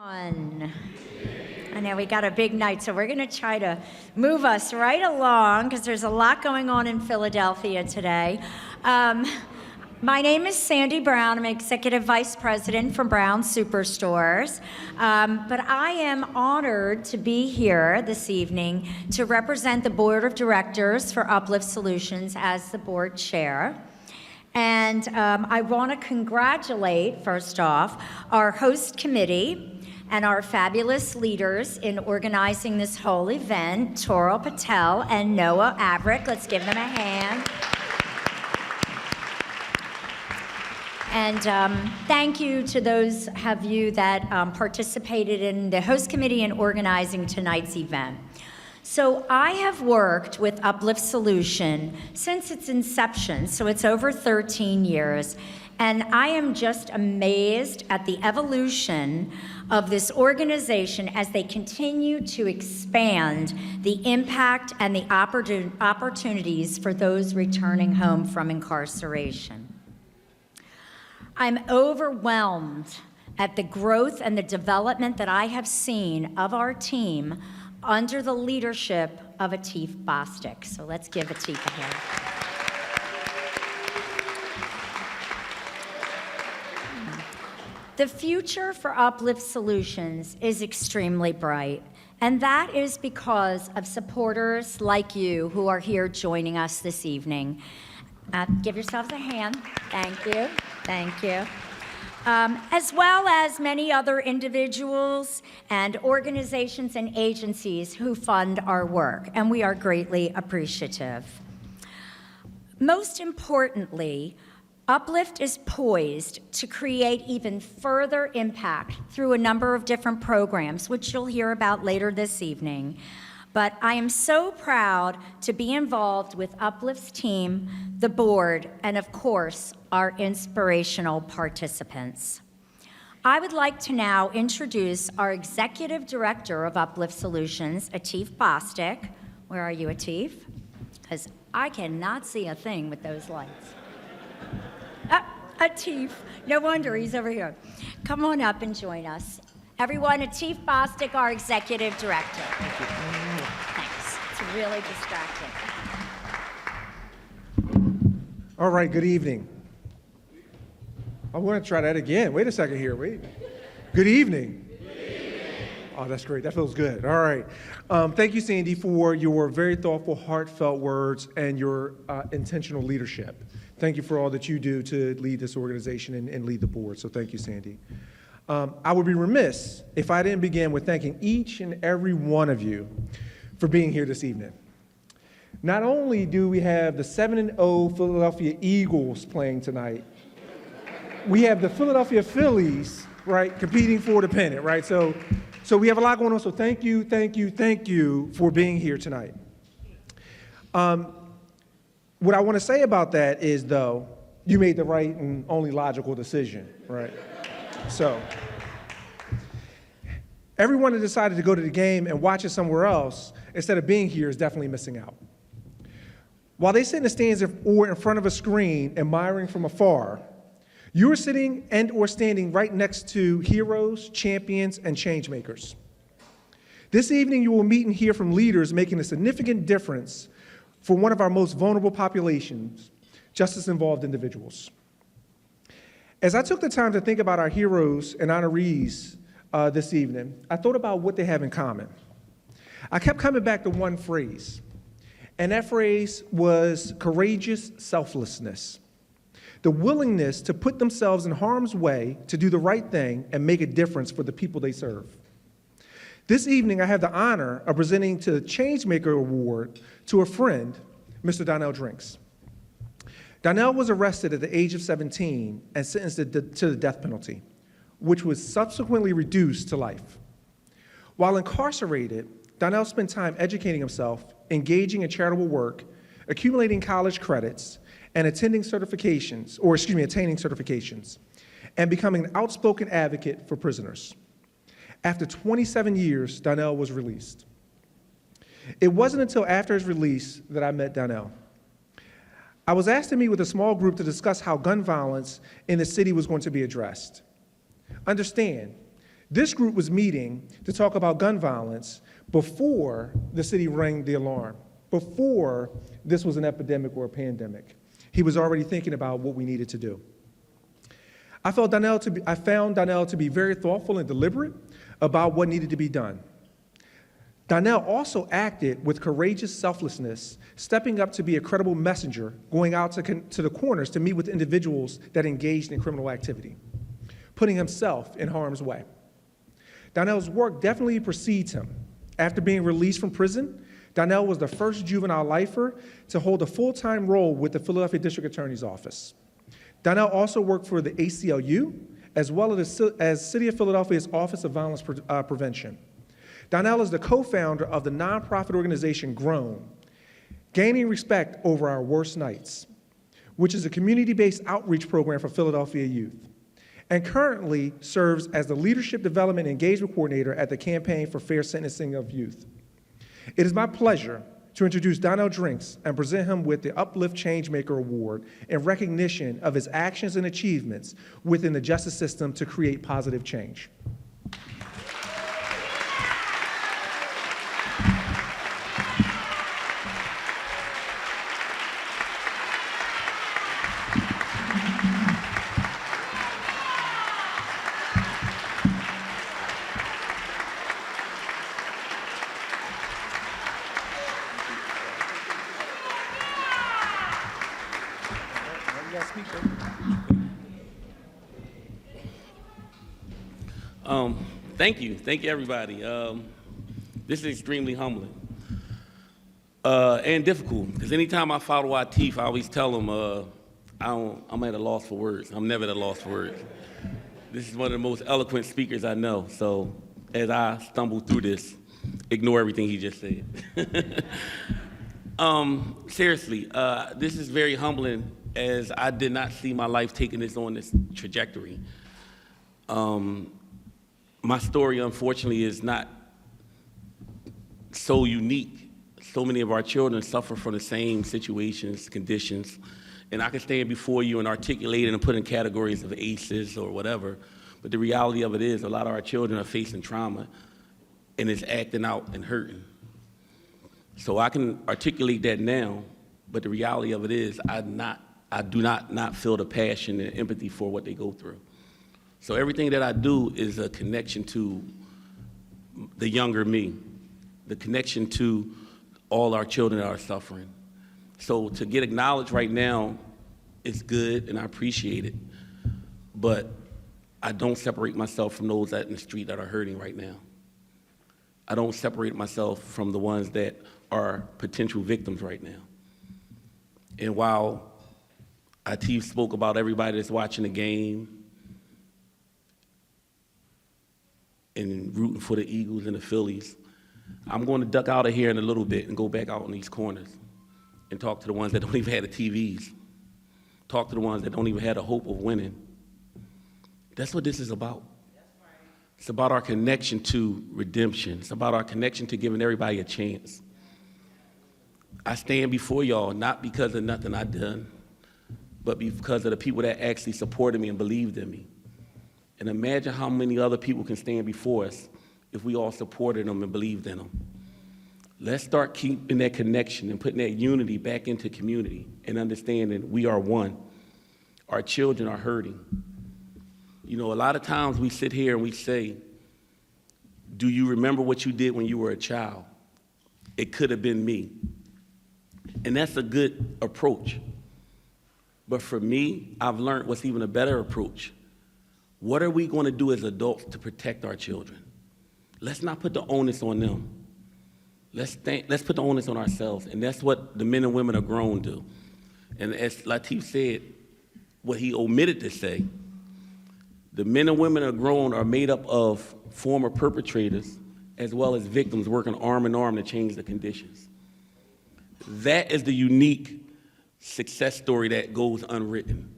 I know we got a big night, so we're going to try to move us right along because there's a lot going on in Philadelphia today. My name is Sandy Brown. I'm Executive Vice President for Brown Superstores. But I am honored to be here this evening to represent the Board of Directors for Uplift Solutions as the board chair. And I want to congratulate, first off, our host committee and our fabulous leaders in organizing this whole event, Toral Patel and Noah Averick. Let's give them a hand. And thank you to those of you that participated in the host committee in organizing tonight's event. So I have worked with Uplift Solution since its inception, so it's over 13 years, and I am just amazed at the evolution of this organization as they continue to expand the impact and the opportunities for those returning home from incarceration. I'm overwhelmed at the growth and the development that I have seen of our team under the leadership of Atif Bostic. So let's give Atif a hand. The future for Uplift Solutions is extremely bright, and that is because of supporters like you who are here joining us this evening. Give yourselves a hand. Thank you. Thank you. As well as many other individuals and organizations and agencies who fund our work, and we are greatly appreciative. Most importantly, Uplift is poised to create even further impact through a number of different programs, which you'll hear about later this evening. But I am so proud to be involved with Uplift's team, the board, and of course, our inspirational participants. I would like to now introduce our Executive Director of Uplift Solutions, Atif Bostic. Where are you, Atif? Because I cannot see a thing with those lights. Atif, no wonder he's over here. Come on up and join us. Everyone, Atif Bostic, our Executive Director. Thanks. It's really distracting. All right, good evening. I want to try that again. Wait a second here. Wait. Good evening. Good evening. Oh, that's great. That feels good. All right. Thank you, Sandy, for your very thoughtful, heartfelt words and your intentional leadership. Thank you for all that you do to lead this organization and lead the board. So thank you, Sandy. I would be remiss if I didn't begin with thanking each and every one of you for being here this evening. Not only do we have the 7-0 Philadelphia Eagles playing tonight, we have the Philadelphia Phillies, right, competing for the pennant, right? So we have a lot going on, so thank you for being here tonight. What I want to say about that is, though, you made the right and only logical decision, right? So, everyone that decided to go to the game and watch it somewhere else instead of being here is definitely missing out. While they sit in the stands or in front of a screen admiring from afar, you are sitting and or standing right next to heroes, champions, and changemakers. This evening, you will meet and hear from leaders making a significant difference for one of our most vulnerable populations, justice-involved individuals. As I took the time to think about our heroes and honorees this evening, I thought about what they have in common. I kept coming back to one phrase, and that phrase was courageous selflessness. The willingness to put themselves in harm's way to do the right thing and make a difference for the people they serve. This evening, I have the honor of presenting the Changemaker Award to a friend, Mr. Donnell Drinks. Donnell was arrested at the age of 17 and sentenced to the death penalty, which was subsequently reduced to life. While incarcerated, Donnell spent time educating himself, engaging in charitable work, accumulating college credits, and attaining certifications, and becoming an outspoken advocate for prisoners. After 27 years, Donnell was released. It wasn't until after his release that I met Donnell. I was asked to meet with a small group to discuss how gun violence in the city was going to be addressed. Understand, This group was meeting to talk about gun violence before the city rang the alarm, before this was an epidemic or a pandemic. He was already thinking about what we needed to do. I found Donnell to be very thoughtful and deliberate about what needed to be done. Donnell also acted with courageous selflessness, stepping up to be a credible messenger, going out to the corners to meet with individuals that engaged in criminal activity, putting himself in harm's way. Donnell's work definitely precedes him. After being released from prison, Donnell was the first juvenile lifer to hold a full-time role with the Philadelphia District Attorney's Office. Donnell also worked for the ACLU, as well as City of Philadelphia's Office of Violence Prevention. Donnell is the co-founder of the nonprofit organization GROWN, Gaining Respect Over Our Worst Nights, which is a community-based outreach program for Philadelphia youth, and currently serves as the Leadership Development Engagement Coordinator at the Campaign for Fair Sentencing of Youth. It is my pleasure to introduce Donnell Drinks and present him with the Uplift Changemaker Award in recognition of his actions and achievements within the justice system to create positive change. Thank you, everybody. This is extremely humbling and difficult, because anytime I follow our teeth, I always tell them I'm at a loss for words. I'm never at a loss for words. This is one of the most eloquent speakers I know, so as I stumble through this, ignore everything he just said. Seriously, this is very humbling, as I did not see my life taking this on this trajectory. My story, unfortunately, is not so unique. So many of our children suffer from the same situations, conditions, and I can stand before you and articulate it and put in categories of ACEs or whatever, but the reality of it is a lot of our children are facing trauma and it's acting out and hurting. So I can articulate that now, but the reality of it is I do not feel the passion and empathy for what they go through. So everything that I do is a connection to the younger me, the connection to all our children that are suffering. So to get acknowledged right now is good, and I appreciate it, but I don't separate myself from those out in the street that are hurting right now. I don't separate myself from the ones that are potential victims right now. And while Atif spoke about everybody that's watching the game and rooting for the Eagles and the Phillies, I'm going to duck out of here in a little bit and go back out in these corners and talk to the ones that don't even have the TVs, talk to the ones that don't even have the hope of winning. That's what this is about. It's about our connection to redemption. It's about our connection to giving everybody a chance. I stand before y'all not because of nothing I've done, but because of the people that actually supported me and believed in me. And imagine how many other people can stand before us if we all supported them and believed in them. Let's start keeping that connection and putting that unity back into community and understanding we are one. Our children are hurting. You know, a lot of times we sit here and we say, do you remember what you did when you were a child? It could have been me. And that's a good approach. But for me, I've learned what's even a better approach. What are we going to do as adults to protect our children? Let's not put the onus on them. Let's put the onus on ourselves, and that's what the men and women are grown to. And as Latif said, what he omitted to say, the men and women are grown are made up of former perpetrators as well as victims working arm in arm to change the conditions. That is the unique success story that goes unwritten.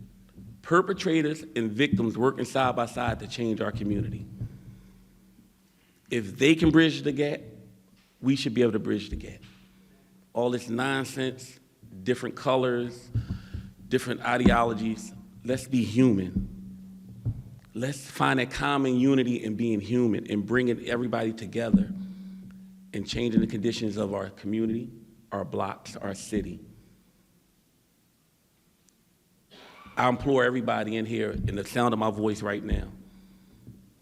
Perpetrators and victims working side by side to change our community. If they can bridge the gap, we should be able to bridge the gap. All this nonsense, different colors, different ideologies, let's be human. Let's find that common unity in being human and bringing everybody together and changing the conditions of our community, our blocks, our city. I implore everybody in here, in the sound of my voice right now,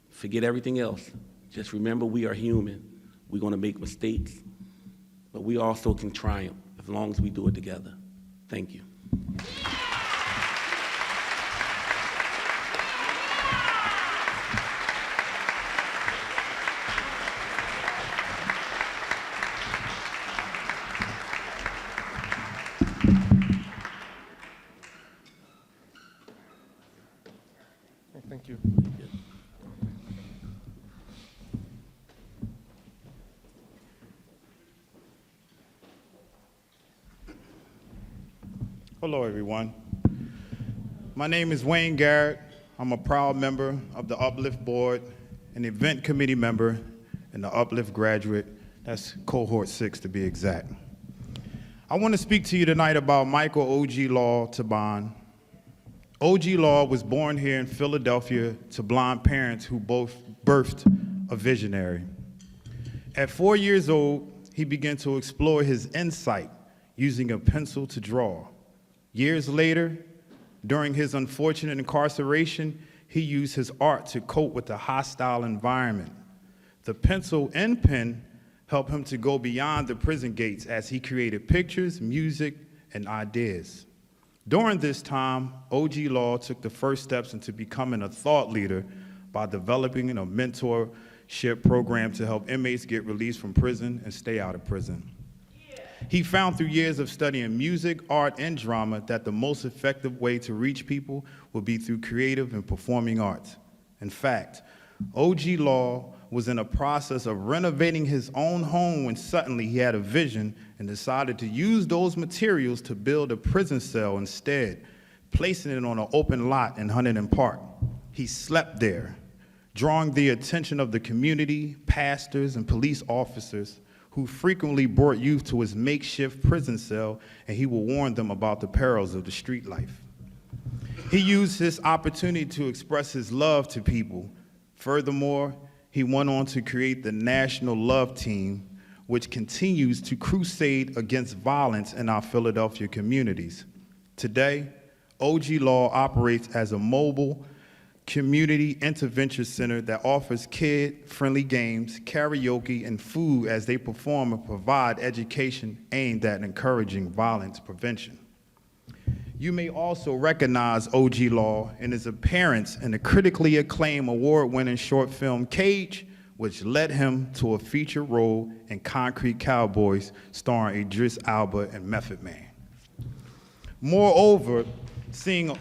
forget everything else. Just remember we are human. We're going to make mistakes, but we also can triumph as long as we do it together. Thank you. Thank you. Hello, everyone. My name is Wayne Garrett. I'm a proud member of the Uplift Board, an event committee member, and the Uplift graduate. That's cohort 6 to be exact. I want to speak to you tonight about Michael O.G. Law Taban. O.G. Law was born here in Philadelphia to blind parents who both birthed a visionary. At 4 years old, he began to explore his insight using a pencil to draw. Years later, during his unfortunate incarceration, he used his art to cope with the hostile environment. The pencil and pen helped him to go beyond the prison gates as he created pictures, music, and ideas. During this time, O.G. Law took the first steps into becoming a thought leader by developing a mentorship program to help inmates get released from prison and stay out of prison. He found through years of studying music, art, and drama that the most effective way to reach people would be through creative and performing arts. In fact, O.G. Law was in a process of renovating his own home when suddenly he had a vision and decided to use those materials to build a prison cell instead, placing it on an open lot in Huntington Park. He slept there, drawing the attention of the community, pastors, and police officers who frequently brought youth to his makeshift prison cell, and he would warn them about the perils of the street life. He used this opportunity to express his love to people. Furthermore, he went on to create the National Love Team, which continues to crusade against violence in our Philadelphia communities. Today, O.G. Law operates as a mobile community intervention center that offers kid-friendly games, karaoke, and food as they perform and provide education aimed at encouraging violence prevention. You may also recognize O.G. Law in his appearance in the critically acclaimed award-winning short film Cage, which led him to a feature role in Concrete Cowboys starring Idris Elba and Method Man. Moreover, seeing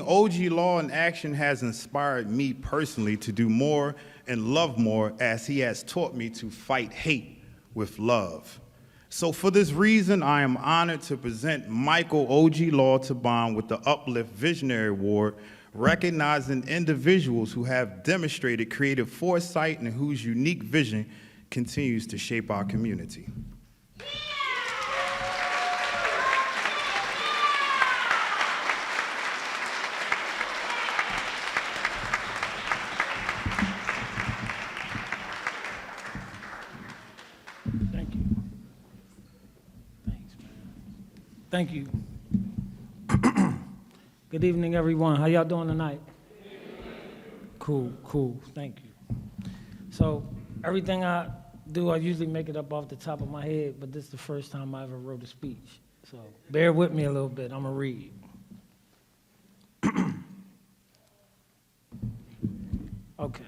O.G. Law in action has inspired me personally to do more and love more, as he has taught me to fight hate with love. So for this reason, I am honored to present Michael O.G. Law Taban with the Uplift Visionary Award, recognizing individuals who have demonstrated creative foresight and whose unique vision continues to shape our community. Thank you. Thanks, man. Thank you. Good evening, everyone. How y'all doing tonight? Cool, cool. Thank you. So everything I do, I usually make it up off the top of my head, but this is the first time I ever wrote a speech. So bear with me a little bit. I'm going to read. Okay.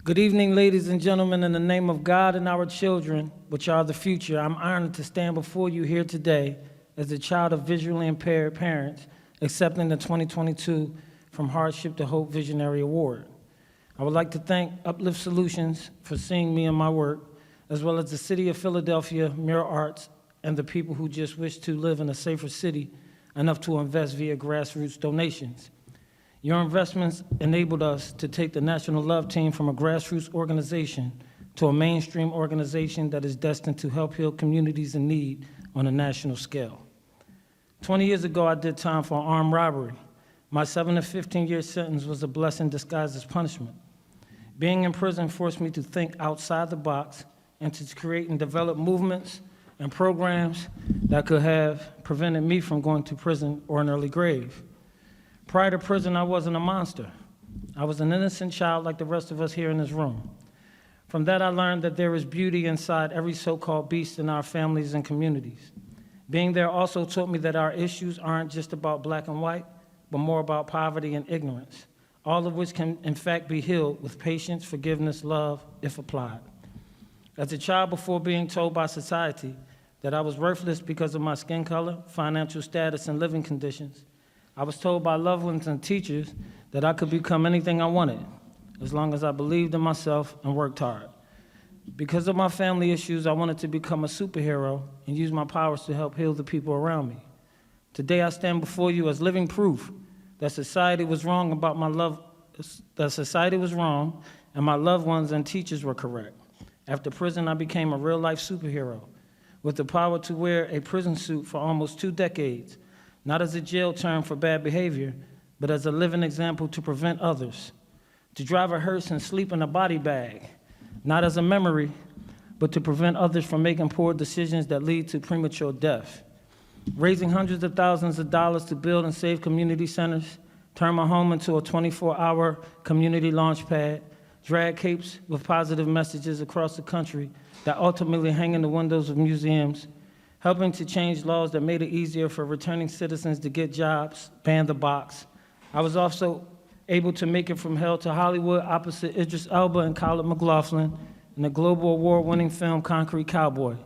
Good evening, ladies and gentlemen. In the name of God and our children, which are the future, I'm honored to stand before you here today as a child of visually impaired parents accepting the 2022 From Hardship to Hope Visionary Award. I would like to thank Uplift Solutions for seeing me in my work, as well as the City of Philadelphia, Mirror Arts, and the people who just wish to live in a safer city enough to invest via grassroots donations. Your investments enabled us to take the National Love Team from a grassroots organization to a mainstream organization that is destined to help heal communities in need on a national scale. 20 years ago, I did time for armed robbery. My 7 to 15-year sentence was a blessing disguised as punishment. Being in prison forced me to think outside the box and to create and develop movements and programs that could have prevented me from going to prison or an early grave. Prior to prison, I wasn't a monster. I was an innocent child like the rest of us here in this room. From that, I learned that there is beauty inside every so-called beast in our families and communities. Being there also taught me that our issues aren't just about black and white, but more about poverty and ignorance, all of which can, in fact, be healed with patience, forgiveness, love, if applied. As a child, before being told by society that I was worthless because of my skin color, financial status, and living conditions, I was told by loved ones and teachers that I could become anything I wanted, as long as I believed in myself and worked hard. Because of my family issues, I wanted to become a superhero and use my powers to help heal the people around me. Today, I stand before you as living proof that society was wrong about my love, that society was wrong, and my loved ones and teachers were correct. After prison, I became a real-life superhero with the power to wear a prison suit for almost 2 decades, not as a jail term for bad behavior, but as a living example to prevent others. To drive a hearse and sleep in a body bag, not as a memory, but to prevent others from making poor decisions that lead to premature death. Raising hundreds of thousands of dollars to build and save community centers, turn my home into a 24-hour community launch pad, drag capes with positive messages across the country that ultimately hang in the windows of museums, helping to change laws that made it easier for returning citizens to get jobs, ban the box. I was also able to make it from hell to Hollywood opposite Idris Elba and Khalid McLaughlin in the global award-winning film Concrete Cowboy.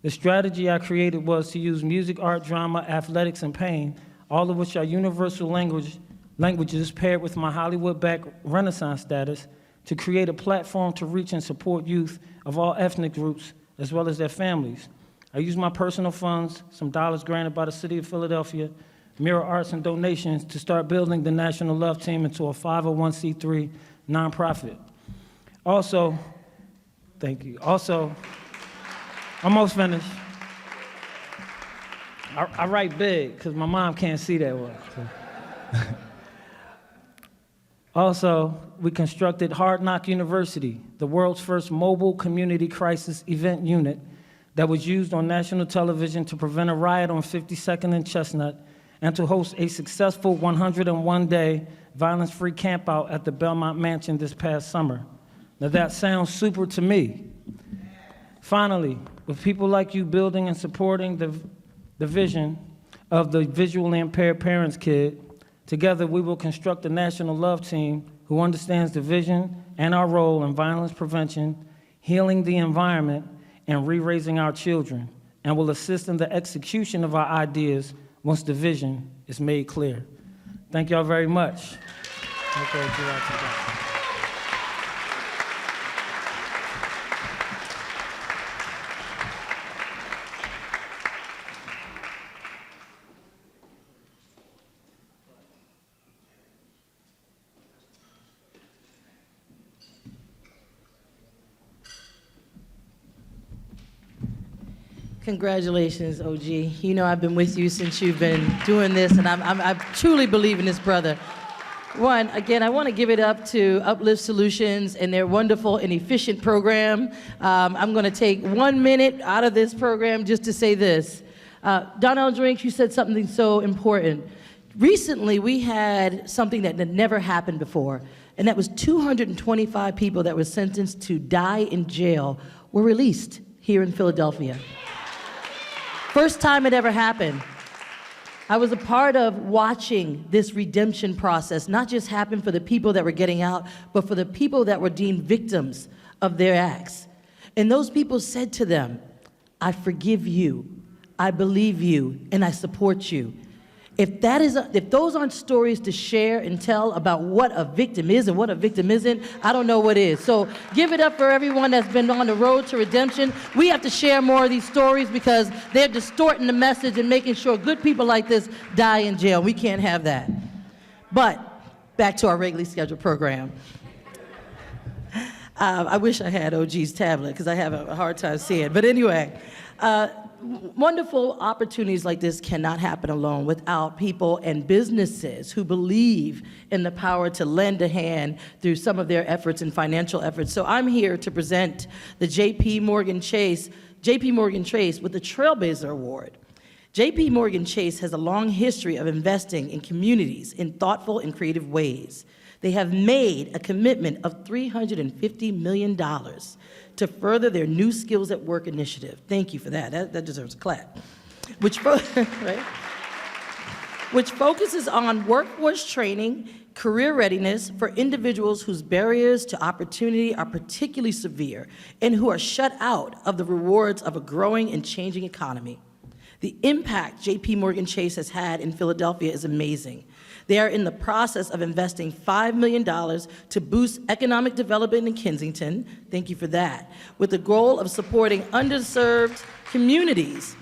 The strategy I created was to use music, art, drama, athletics, and pain, all of which are universal languages paired with my Hollywood-backed Renaissance status, to create a platform to reach and support youth of all ethnic groups, as well as their families. I used my personal funds, some dollars granted by the city of Philadelphia, Mirror Arts, and donations to start building the National Love Team into a 501c3 nonprofit. Also, thank you. Also, almost finished. I write big because my mom can't see that well. So. Also, we constructed Hard Knock University, the world's first mobile community crisis event unit that was used on national television to prevent a riot on 52nd and Chestnut and to host a successful 101-day violence-free campout at the Belmont Mansion this past summer. Now that sounds super to me. Finally, with people like you building and supporting the vision of the visually impaired parents kid, together we will construct a national love team who understands the vision and our role in violence prevention, healing the environment, and re-raising our children, and will assist in the execution of our ideas once the vision is made clear. Thank y'all very much. Congratulations, OG. You know I've been with you since you've been doing this, and I truly believe in this brother. One, again, I want to give it up to Uplift Solutions and their wonderful and efficient program. I'm going to take 1 minute out of this program just to say this. Donnell Drinks, you said something so important. Recently, we had something that had never happened before, and that was 225 people that were sentenced to die in jail were released here in Philadelphia. First time it ever happened. I was a part of watching this redemption process, not just happen for the people that were getting out, but for the people that were deemed victims of their acts. And those people said to them, I forgive you, I believe you, and I support you. If those aren't stories to share and tell about what a victim is and what a victim isn't, I don't know what is. So give it up for everyone that's been on the road to redemption. We have to share more of these stories because they're distorting the message and making sure good people like this die in jail. We can't have that. But back to our regularly scheduled program. I wish I had OG's tablet because I have a hard time seeing. But anyway, wonderful opportunities like this cannot happen alone without people and businesses who believe in the power to lend a hand through some of their efforts and financial efforts. So I'm here to present the JP Morgan Chase with the Trailblazer Award. JP Morgan Chase has a long history of investing in communities in thoughtful and creative ways. They have made a commitment of $350 million to further their New Skills at Work initiative. Thank you for that. That deserves a clap. Right? Which focuses on workforce training, career readiness for individuals whose barriers to opportunity are particularly severe and who are shut out of the rewards of a growing and changing economy. The impact JP Morgan Chase has had in Philadelphia is amazing. They are in the process of investing $5 million to boost economic development in Kensington, thank you for that, with the goal of supporting underserved communities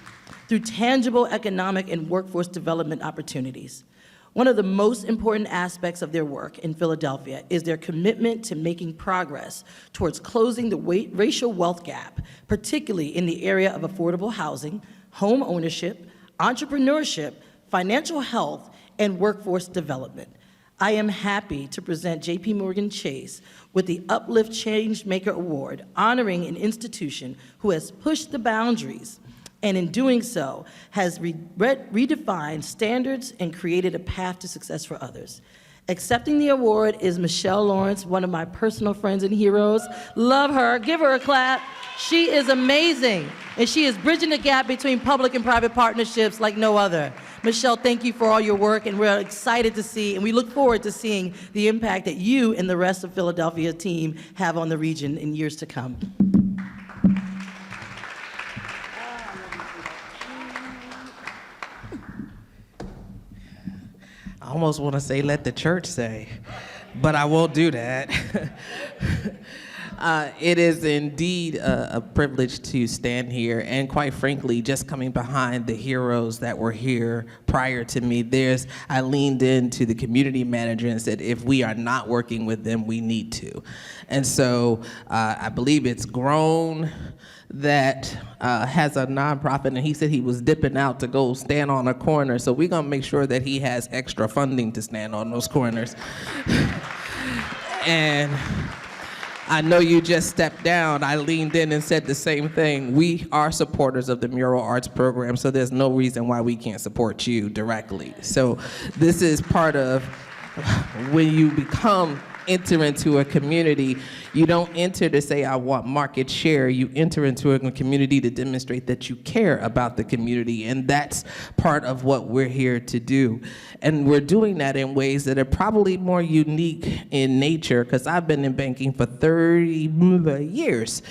through tangible economic and workforce development opportunities. One of the most important aspects of their work in Philadelphia is their commitment to making progress towards closing the racial wealth gap, particularly in the area of affordable housing, home ownership, entrepreneurship, financial health, and workforce development. I am happy to present JP Morgan Chase with the Uplift Changemaker Award, honoring an institution who has pushed the boundaries and in doing so has redefined standards and created a path to success for others. Accepting the award is Michelle Lawrence, one of my personal friends and heroes. Love her, give her a clap. She is amazing, and she is bridging the gap between public and private partnerships like no other. Michelle, thank you for all your work, and we're excited to see, and we look forward to seeing the impact that you and the rest of Philadelphia team have on the region in years to come. I almost want to say, let the church say, but I won't do that. It is indeed a privilege to stand here, and quite frankly, just coming behind the heroes that were here prior to me, I leaned into the community manager and said, if we are not working with them, we need to. And so I believe it's Grown that has a nonprofit, and he said he was dipping out to go stand on a corner, so we're gonna make sure that he has extra funding to stand on those corners. And I know you just stepped down. I leaned in and said the same thing. We are supporters of the Mural Arts program, so there's no reason why we can't support you directly. So this is part of when you enter into a community, you don't enter to say, I want market share. You enter into a community to demonstrate that you care about the community, and that's part of what we're here to do. And we're doing that in ways that are probably more unique in nature, because I've been in banking for 30 years.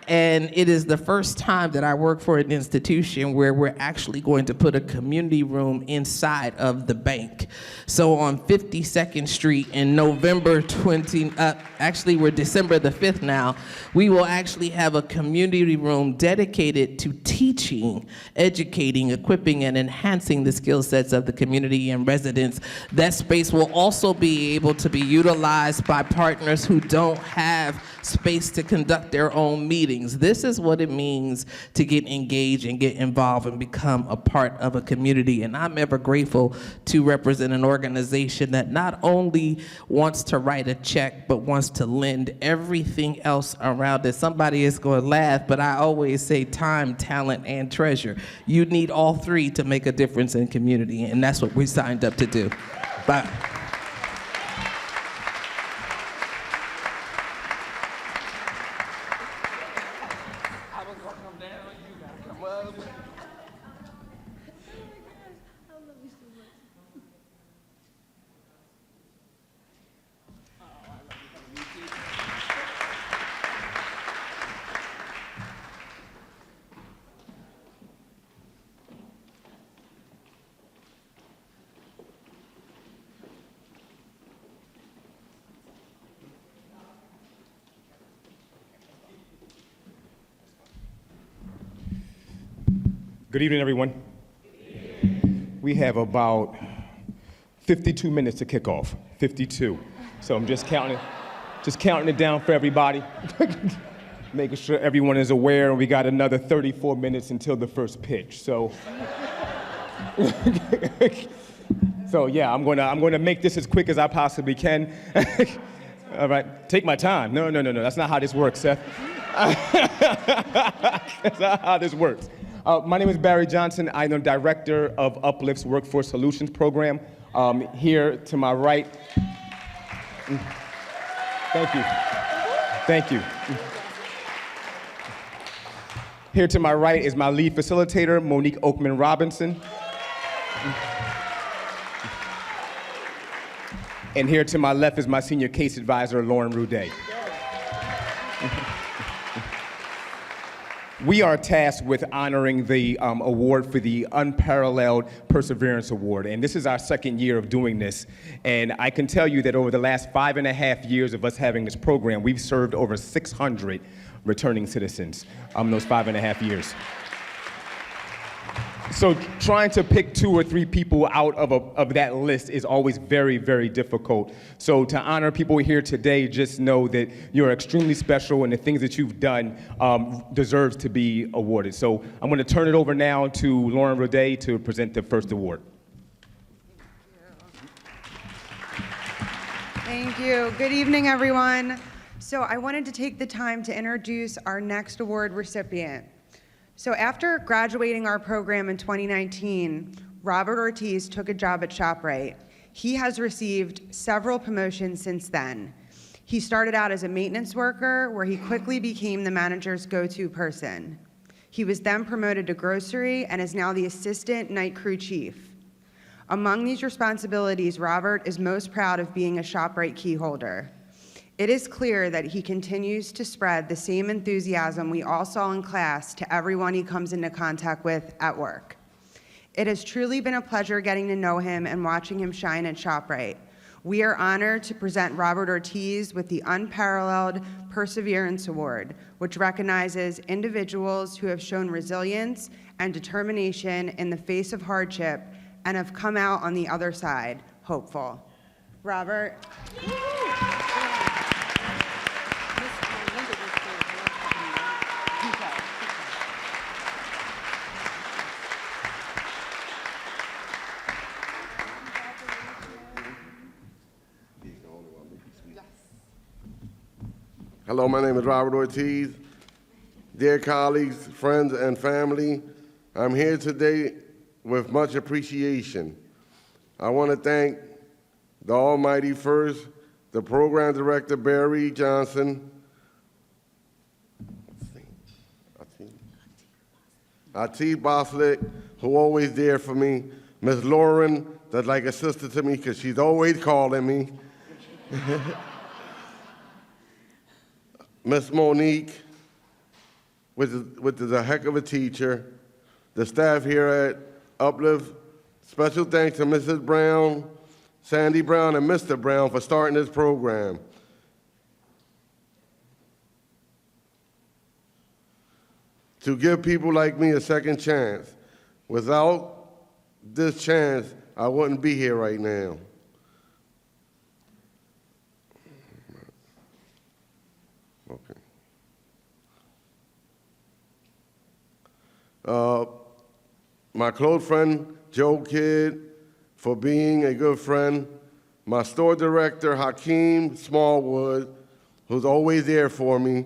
And it is the first time that I work for an institution where we're actually going to put a community room inside of the bank. So on 52nd Street in November actually we're December the 5th now, we will actually have a community room dedicated to teaching, educating, equipping, and enhancing the skill sets of the community and residents. That space will also be able to be utilized by partners who don't have space to conduct their own meetings. This is what it means to get engaged and get involved and become a part of a community. And I'm ever grateful to represent an organization that not only wants to write a check, but wants to lend everything else around it. Somebody is going to laugh, but I always say time, talent, and treasure. You need all three to make a difference in community, and that's what we signed up to do. Bye. Good evening, everyone. We have about 52 minutes to kick off, 52. So I'm just counting it down for everybody, making sure everyone is aware, and we got another 34 minutes until the first pitch. So, so yeah, I'm gonna make this as quick as I possibly can. All right, take my time. No, that's not how this works, Seth. That's not how this works. My name is Barry Johnson. I'm the director of Uplift's Workforce Solutions program. Here to my right, thank you. Here to my right is my lead facilitator, Monique Oakman Robinson. And here to my left is my senior case advisor, Lauren Roudet. We are tasked with honoring the award for the Unparalleled Perseverance Award, and this is our second year of doing this. And I can tell you that over the last 5.5 years of us having this program, we've served over 600 returning citizens in those 5.5 years. So trying to pick 2 or 3 people out of that list is always very, very difficult. So to honor people here today, just know that you're extremely special, and the things that you've done deserves to be awarded. So I'm going to turn it over now to Lauren Roudet to present the first award. Thank you. Good evening, everyone. So I wanted to take the time to introduce our next award recipient. So after graduating our program in 2019, Robert Ortiz took a job at ShopRite. He has received several promotions since then. He started out as a maintenance worker, where he quickly became the manager's go-to person. He was then promoted to grocery and is now the assistant night crew chief. Among these responsibilities, Robert is most proud of being a ShopRite key holder. It is clear that he continues to spread the same enthusiasm we all saw in class to everyone he comes into contact with at work. It has truly been a pleasure getting to know him and watching him shine at ShopRite. We are honored to present Robert Ortiz with the Unparalleled Perseverance Award, which recognizes individuals who have shown resilience and determination in the face of hardship and have come out on the other side, hopeful. Robert. Hello, my name is Robert Ortiz. Dear colleagues, friends, and family, I'm here today with much appreciation. I want to thank the Almighty first, the program director, Barry Johnson, Atif Boslick, who always there for me, Miss Lauren, that's like a sister to me because she's always calling me. Miss Monique, which is a heck of a teacher, the staff here at Uplift. Special thanks to Mrs. Brown, Sandy Brown, and Mr. Brown for starting this program. To give people like me a second chance. Without this chance, I wouldn't be here right now. Okay. My close friend, Joe Kidd, for being a good friend. My store director, Hakeem Smallwood, who's always there for me.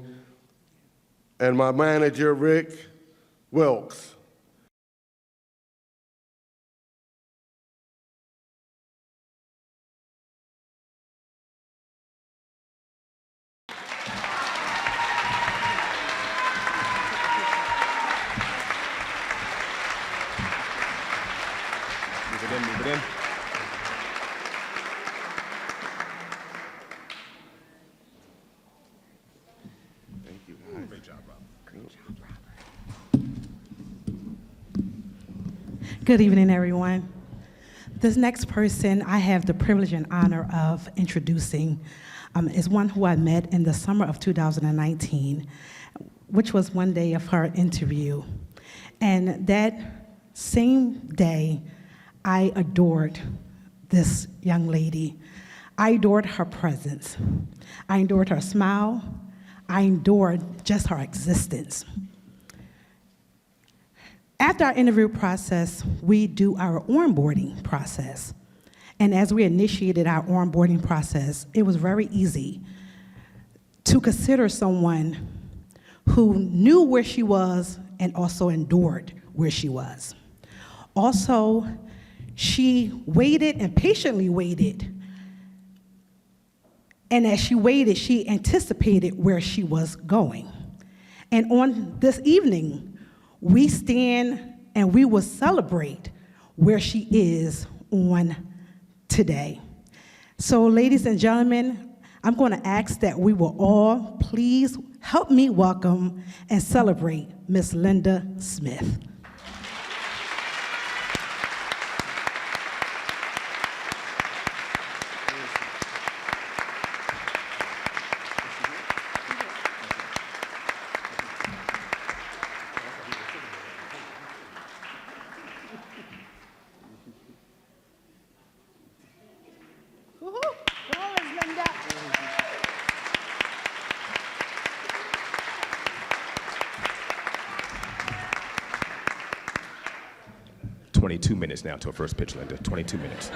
And my manager, Rick Wilkes. Move it in. Thank you, guys. Great job, Rob. Good evening, everyone. This next person I have the privilege and honor of introducing is one who I met in the summer of 2019, which was one day of her interview. And that same day, I adored this young lady. I adored her presence. I adored her smile. I adored just her existence. After our interview process, we do our onboarding process. And as we initiated our onboarding process, it was very easy to consider someone who knew where she was and also endured where she was. Also, she waited and patiently waited. And as she waited, she anticipated where she was going. And on this evening, we stand and we will celebrate where she is on today. So, ladies and gentlemen, I'm going to ask that we will all please help me welcome and celebrate Miss Linda Smith. Woohoo! Come on, Miss Linda. 22 minutes now to a first pitch, Linda. 22 minutes.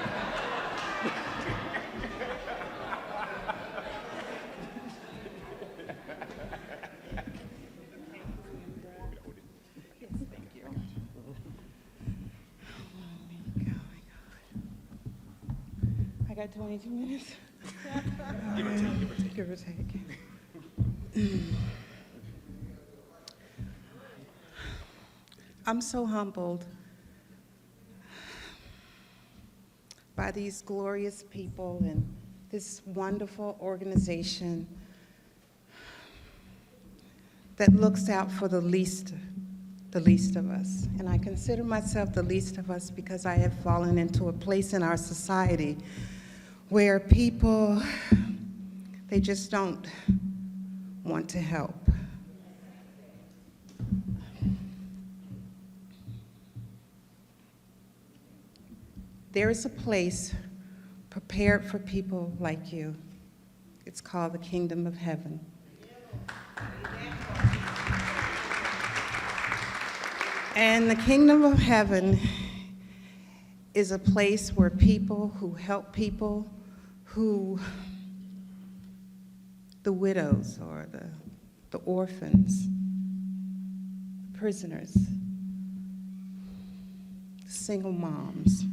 I got 22 minutes. Give or take. I'm so humbled by these glorious people and this wonderful organization that looks out for the least of us. And I consider myself the least of us because I have fallen into a place in our society where people, they just don't want to help. There is a place prepared for people like you. It's called the Kingdom of Heaven. And the Kingdom of Heaven is a place where people who help people who, the widows or the orphans, the prisoners, single moms.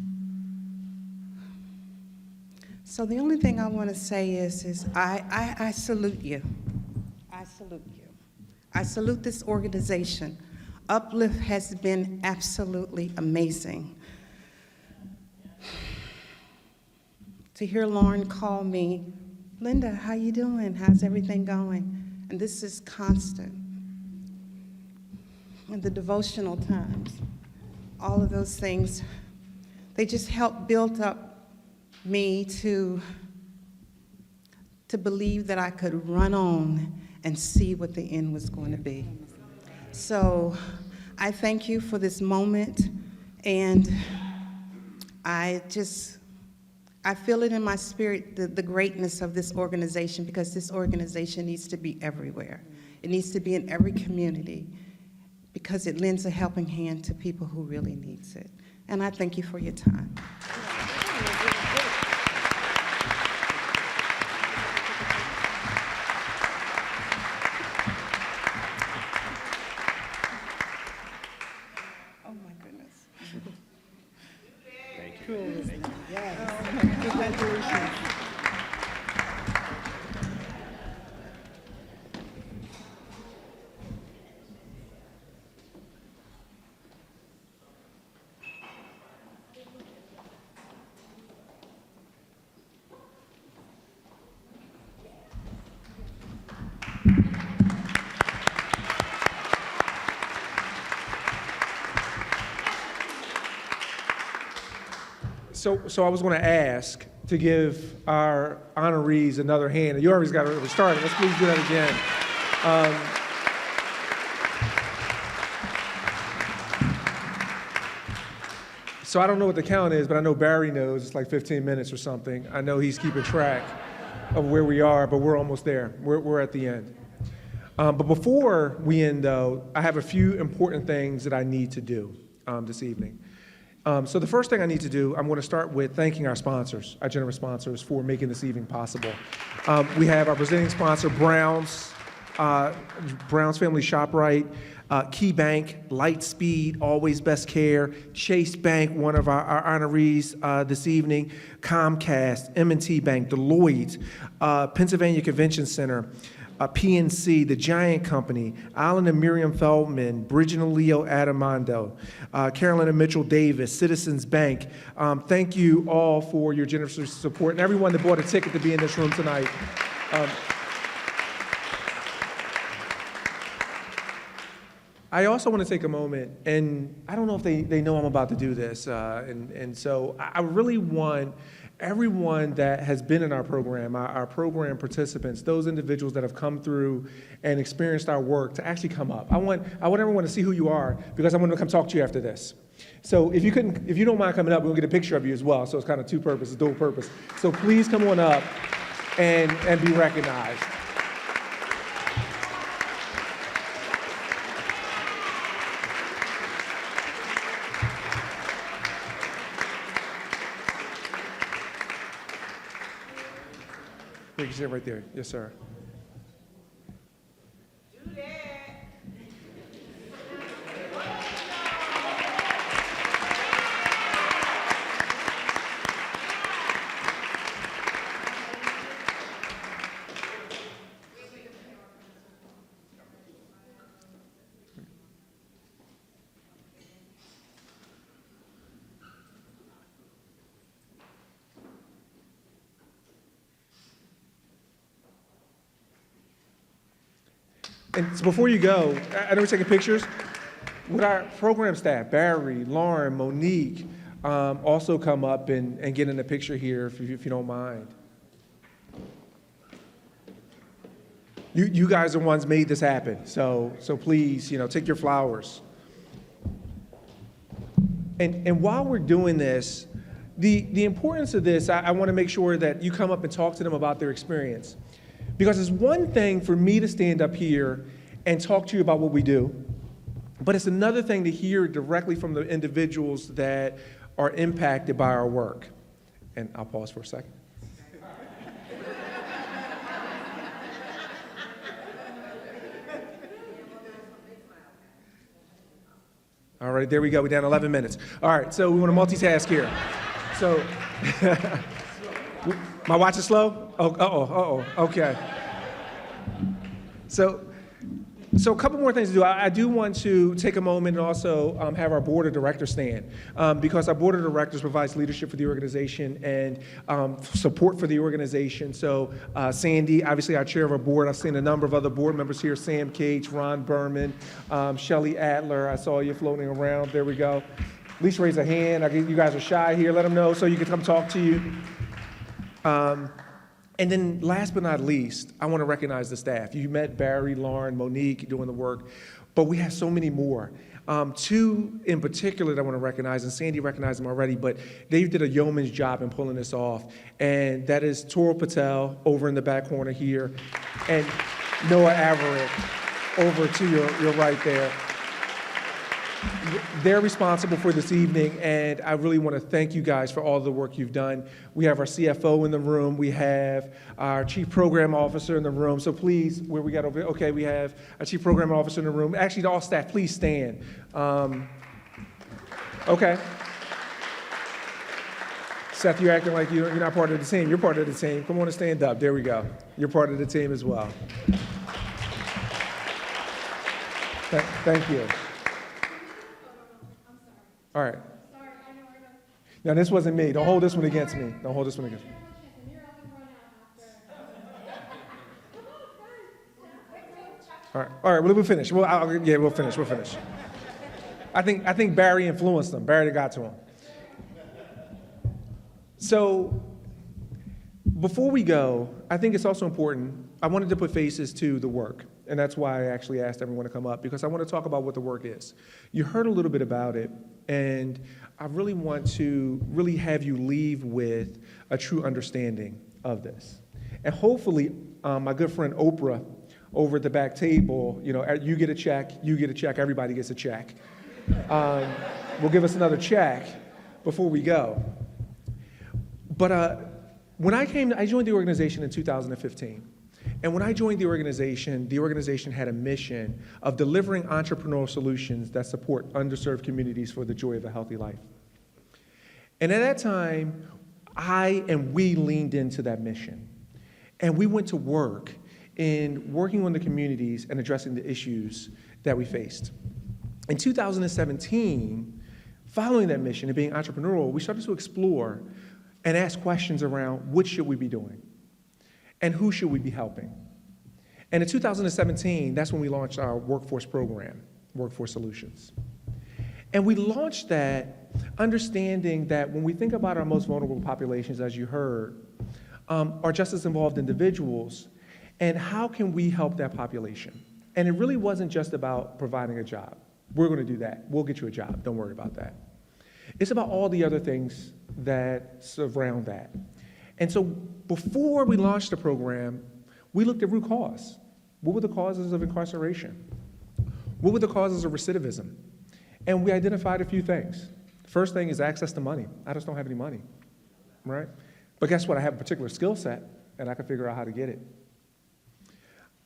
So the only thing I want to say is I salute you. I salute you. I salute this organization. Uplift has been absolutely amazing. To hear Lauren call me, Linda, how you doing? How's everything going? And this is constant. And the devotional times, all of those things, they just help build up me to believe that I could run on and see what the end was going to be. So I thank you for this moment, and I feel it in my spirit, the greatness of this organization, because this organization needs to be everywhere. It needs to be in every community because it lends a helping hand to people who really needs it. And I thank you for your time. So I was going to ask to give our honorees another hand. You already got it started. Let's please do that again. So I don't know what the count is, but I know Barry knows it's like 15 minutes or something. I know he's keeping track of where we are, but we're almost there. We're at the end. But before we end, though, I have a few important things that I need to do this evening. So the first thing I need to do, I'm going to start with thanking our sponsors, our generous sponsors, for making this evening possible. We have our presenting sponsor, Brown's Family ShopRite, Key Bank, Lightspeed, Always Best Care, Chase Bank, one of our honorees this evening, Comcast, M&T Bank, Deloitte, Pennsylvania Convention Center, PNC, The Giant Company, Alan and Miriam Feldman, Bridget and Leo Adamando, Carolyn and Mitchell Davis, Citizens Bank. Thank you all for your generous support, and everyone that bought a ticket to be in this room tonight. I also want to take a moment, and I don't know if they know I'm about to do this, and so I really want everyone that has been in our program participants, those individuals that have come through and experienced our work to actually come up. I want everyone to see who you are, because I want to come talk to you after this. So if you don't mind coming up, we'll get a picture of you as well. So it's kind of two purposes, dual purpose. So please come on up and be recognized. You can sit right there. Yes, sir. And so before you go, I know we're taking pictures. With our program staff, Barry, Lauren, Monique, also come up and get in the picture here if you don't mind. You guys are the ones made this happen, so please, take your flowers. And while we're doing this, the importance of this, I want to make sure that you come up and talk to them about their experience. Because it's one thing for me to stand up here and talk to you about what we do, but it's another thing to hear directly from the individuals that are impacted by our work. And I'll pause for a second. All right, there we go. We're down 11 minutes. All right, so we want to multitask here. So, my watch is slow? Okay. So a couple more things to do. I do want to take a moment and also have our board of directors stand, because our board of directors provides leadership for the organization and support for the organization. So Sandy, obviously our chair of our board. I've seen a number of other board members here, Sam Cates, Ron Berman, Shelly Adler. I saw you floating around. There we go. At least raise a hand. You guys are shy here. Let them know so you can come talk to you. And then last but not least, I want to recognize the staff. You met Barry, Lauren, Monique doing the work, but we have so many more. Two in particular that I want to recognize, and Sandy recognized them already, but they did a yeoman's job in pulling this off. And that is Toral Patel over in the back corner here, and Noah Averitt over to your right there. They're responsible for this evening, and I really want to thank you guys for all the work you've done. We have our CFO in the room. We have our Chief Program Officer in the room. So please, where we got over there? Okay, we have our Chief Program Officer in the room. Actually, all staff, please stand. Okay. Seth, you're acting like you're not part of the team. You're part of the team. Come on and stand up. There we go. You're part of the team as well. Thank you. All right. Now, this wasn't me. Don't hold this one against me. Don't hold this one against me. All right, we'll finish. We'll finish. I think Barry influenced them. Barry got to him. So, before we go, I think it's also important, I wanted to put faces to the work. And that's why I actually asked everyone to come up, because I want to talk about what the work is. You heard a little bit about it, and I really want to really have you leave with a true understanding of this. And hopefully, my good friend Oprah over at the back table, you get a check, everybody gets a check. Will give us another check before we go. But when I joined the organization in 2015. And when I joined the organization had a mission of delivering entrepreneurial solutions that support underserved communities for the joy of a healthy life. And at that time, we leaned into that mission. And we went to work in working on the communities and addressing the issues that we faced. In 2017, following that mission and being entrepreneurial, we started to explore and ask questions around what should we be doing? And who should we be helping? And in 2017, that's when we launched our workforce program, Workforce Solutions. And we launched that understanding that when we think about our most vulnerable populations, as you heard, are justice-involved individuals, and how can we help that population? And it really wasn't just about providing a job. We're going to do that. We'll get you a job. Don't worry about that. It's about all the other things that surround that. And so before we launched the program, we looked at root cause. What were the causes of incarceration? What were the causes of recidivism? And we identified a few things. First thing is access to money. I just don't have any money, right? But guess what? I have a particular skill set, and I can figure out how to get it.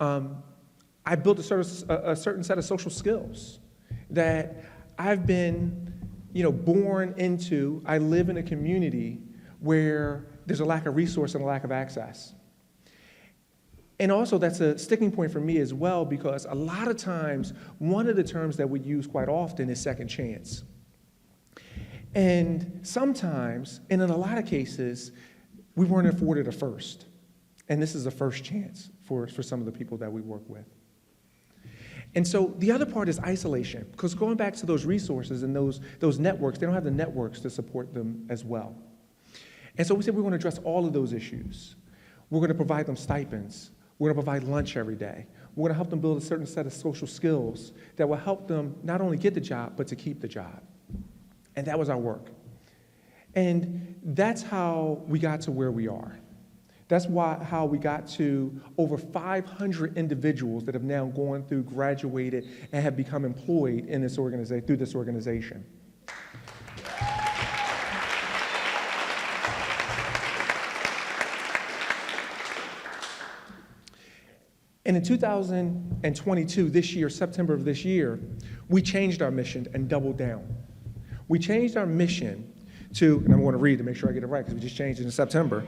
I built a certain set of social skills that I've been, born into. I live in a community where there's a lack of resource and a lack of access. And also that's a sticking point for me as well, because a lot of times, one of the terms that we use quite often is second chance. And sometimes, and in a lot of cases, we weren't afforded a first. And this is a first chance for some of the people that we work with. And so the other part is isolation, because going back to those resources and those networks, they don't have the networks to support them as well. And so we said we want to address all of those issues. We're going to provide them stipends. We're going to provide lunch every day. We're going to help them build a certain set of social skills that will help them not only get the job, but to keep the job. And that was our work. And that's how we got to where we are. That's how we got to over 500 individuals that have now gone through, graduated, and have become employed in this organization, through this organization. And in 2022, this year, September of this year, we changed our mission and doubled down. We changed our mission to, and I'm going to read to make sure I get it right because we just changed it in September,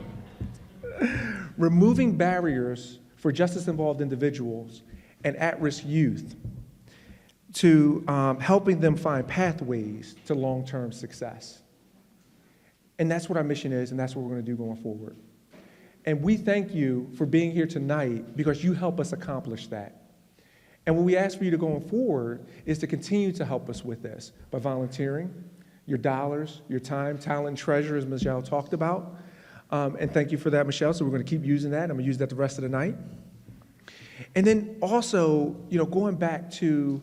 removing barriers for justice-involved individuals and at-risk youth, to helping them find pathways to long-term success. And that's what our mission is, and that's what we're going to do going forward. And we thank you for being here tonight because you help us accomplish that. And what we ask for you to going forward is to continue to help us with this by volunteering, your dollars, your time, talent, treasure, as Michelle talked about. And thank you for that, Michelle. So we're going to keep using that. I'm going to use that the rest of the night. And then also, going back to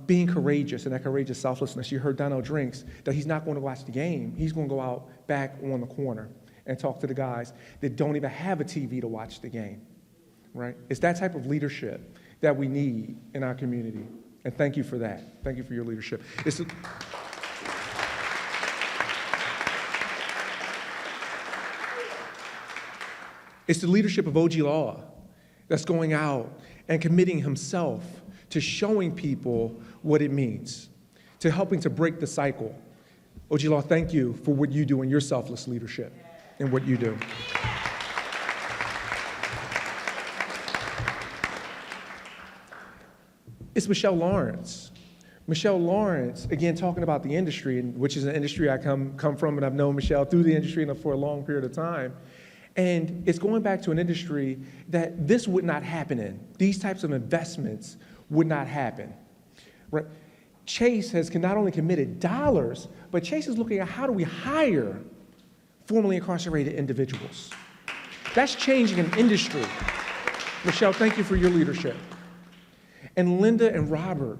being courageous and that courageous selflessness. You heard Donnell Drinks that he's not going to watch the game. He's going to go out back on the corner and talk to the guys that don't even have a TV to watch the game, right? It's that type of leadership that we need in our community. And thank you for that. Thank you for your leadership. It's the leadership of OG Law that's going out and committing himself to showing people what it means, to helping to break the cycle. OG Law, thank you for what you do in your selfless leadership and what you do. It's Michelle Lawrence. Michelle Lawrence, again, talking about the industry, which is an industry I come from, and I've known Michelle through the industry for a long period of time. And it's going back to an industry that this would not happen in. These types of investments would not happen. Right? Chase has not only committed dollars, but Chase is looking at how do we hire formerly incarcerated individuals. That's changing an industry. Michelle, thank you for your leadership. And Linda and Robert,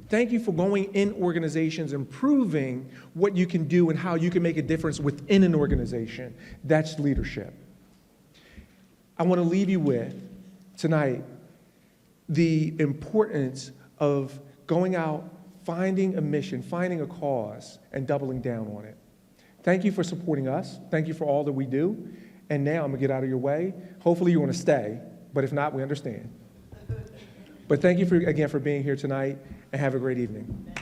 thank you for going in organizations and proving what you can do and how you can make a difference within an organization. That's leadership. I want to leave you with, tonight, the importance of going out, finding a mission, finding a cause, and doubling down on it. Thank you for supporting us. Thank you for all that we do. And now I'm going to get out of your way. Hopefully you want to stay, but if not, we understand. But thank you again for being here tonight, and have a great evening.